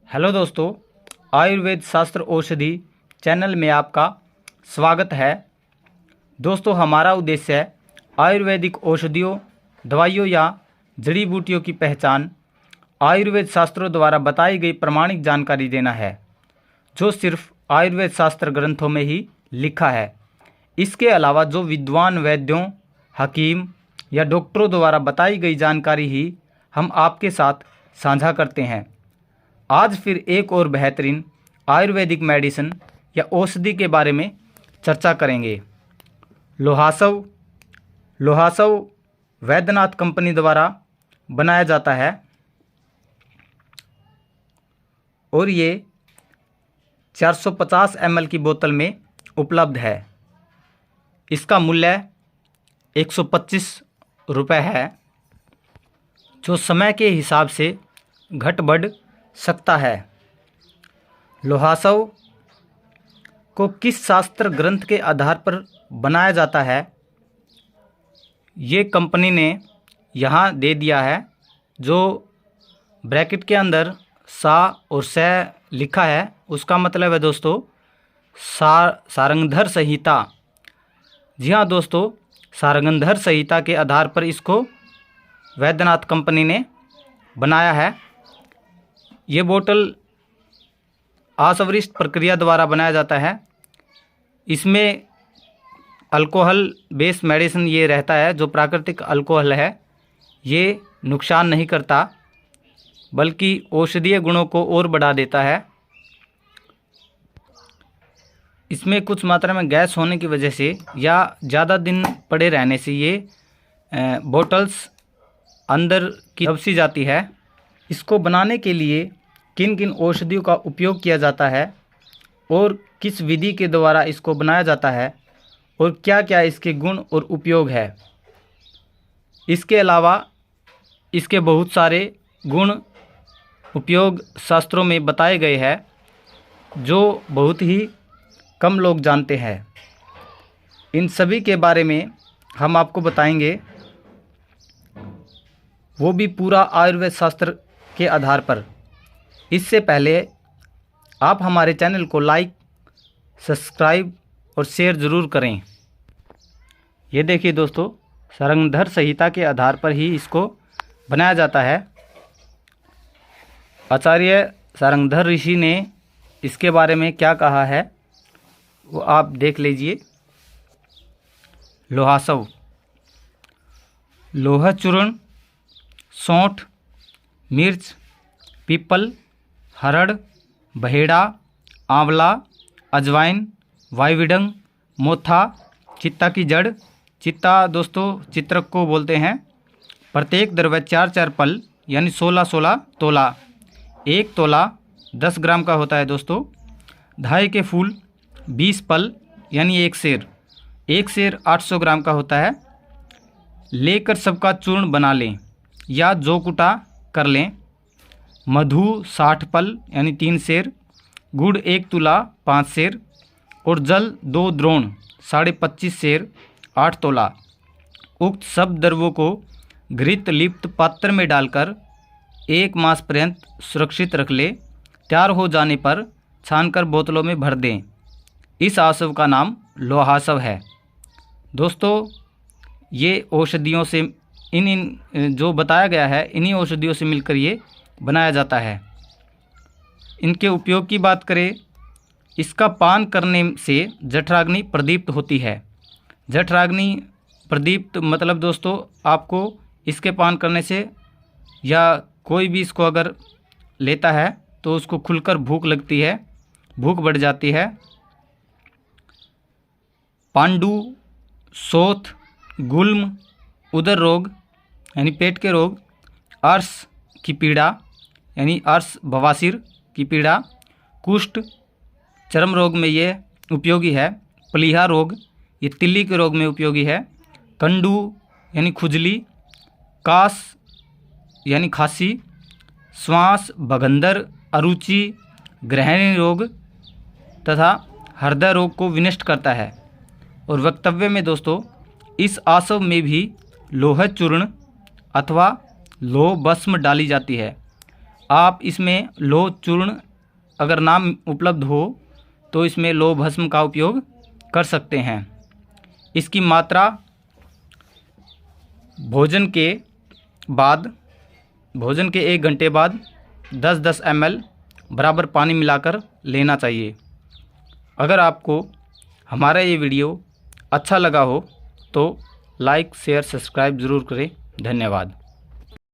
Hello दोस्तों, आयुर्वेद शास्त्र औषधि चैनल में आपका स्वागत है। दोस्तों, हमारा उद्देश्य है आयुर्वेदिक औषधियों, दवाइयों या जड़ी बूटियों की पहचान आयुर्वेद शास्त्रों द्वारा बताई गई प्रमाणिक जानकारी देना है, जो सिर्फ आयुर्वेद शास्त्र ग्रंथों में ही लिखा है। इसके अलावा जो विद्वान वैद्यों, हकीम या डॉक्टरों द्वारा बताई गई जानकारी ही हम आपके साथ साझा करते हैं। आज फिर एक और बेहतरीन आयुर्वेदिक मेडिसिन या औषधि के बारे में चर्चा करेंगे। लोहासव वैद्यनाथ कंपनी द्वारा बनाया जाता है और ये 450 ml की बोतल में उपलब्ध है। इसका मूल्य 125 रुपये है, जो समय के हिसाब से घट बढ़ सकता है। लोहासव को किस शास्त्र ग्रंथ के आधार पर बनाया जाता है, ये कंपनी ने यहाँ दे दिया है। जो ब्रैकेट के अंदर सा और से लिखा है, उसका मतलब है दोस्तों सारंगधर संहिता। जी हाँ दोस्तों, सारंगधर संहिता के आधार पर इसको वैद्यनाथ कंपनी ने बनाया है। ये बोतल आसवरिष्ट प्रक्रिया द्वारा बनाया जाता है। इसमें अल्कोहल बेस मेडिसिन ये रहता है, जो प्राकृतिक अल्कोहल है ये नुकसान नहीं करता, बल्कि औषधीय गुणों को और बढ़ा देता है। इसमें कुछ मात्रा में गैस होने की वजह से या ज़्यादा दिन पड़े रहने से ये बोतल्स अंदर की दबसी जाती है। इसको बनाने के लिए किन किन औषधियों का उपयोग किया जाता है और किस विधि के द्वारा इसको बनाया जाता है और क्या क्या इसके गुण और उपयोग है। इसके अलावा इसके बहुत सारे गुण उपयोग शास्त्रों में बताए गए हैं, जो बहुत ही कम लोग जानते हैं। इन सभी के बारे में हम आपको बताएंगे, वो भी पूरा आयुर्वेद शास्त्र के आधार पर। इससे पहले आप हमारे चैनल को लाइक, सब्सक्राइब और शेयर ज़रूर करें। ये देखिए दोस्तों, सारंगधर संहिता के आधार पर ही इसको बनाया जाता है। आचार्य सारंगधर ऋषि ने इसके बारे में क्या कहा है वो आप देख लीजिए। लोहासव: लोहा चूर्ण, सौंठ, मिर्च, पीपल, हरड़, बहेड़ा, आंवला, अजवाइन, वायुविडंग, मोथा, चित्ता की जड़। चित्ता दोस्तों चित्रक को बोलते हैं। प्रत्येक द्रव्य 4-4 पल यानी 16-16 तोला। 1 तोला 10 ग्राम का होता है दोस्तों। धाय के फूल 20 पल यानी 1 सेर। 1 सेर 800 ग्राम का होता है। लेकर सबका चूर्ण बना लें या जो कुटा कर लें। मधु 60 पल यानी 3 सेर। गुड़ 1 तुला 5 सेर और जल 2 द्रोण 25.5 सेर 8 तोला। उक्त सब द्रव्यों को घृत लिप्त पात्र में डालकर 1 मास पर्यंत सुरक्षित रख ले। तैयार हो जाने पर छानकर बोतलों में भर दें। इस आसव का नाम लोहासव है। दोस्तों, ये औषधियों से इन जो बताया गया है, इन्हीं औषधियों से मिलकर ये बनाया जाता है। इनके उपयोग की बात करें, इसका पान करने से जठराग्नि प्रदीप्त होती है। जठराग्नि प्रदीप्त मतलब दोस्तों, आपको इसके पान करने से या कोई भी इसको अगर लेता है तो उसको खुलकर भूख लगती है, भूख बढ़ जाती है। पांडु, शोथ, गुल्म, उदर रोग यानी पेट के रोग, अर्श की पीड़ा यानी अर्श बवासीर की पीड़ा, कुष्ठ चर्म रोग में ये उपयोगी है। प्लीहा रोग ये तिल्ली के रोग में उपयोगी है। कंडू यानी खुजली, कास यानी खांसी, श्वास, भगंदर, अरुचि, ग्रहणी रोग तथा हृदय रोग को विनष्ट करता है। और वक्तव्य में दोस्तों, इस आसव में भी लोह चूर्ण अथवा लोह भस्म डाली जाती है। आप इसमें लौह चूर्ण अगर ना उपलब्ध हो तो इसमें लौह भस्म का उपयोग कर सकते हैं। इसकी मात्रा भोजन के 1 घंटे बाद 10-10 ml बराबर पानी मिलाकर लेना चाहिए। अगर आपको हमारा ये वीडियो अच्छा लगा हो तो लाइक शेयर सब्सक्राइब ज़रूर करें। धन्यवाद।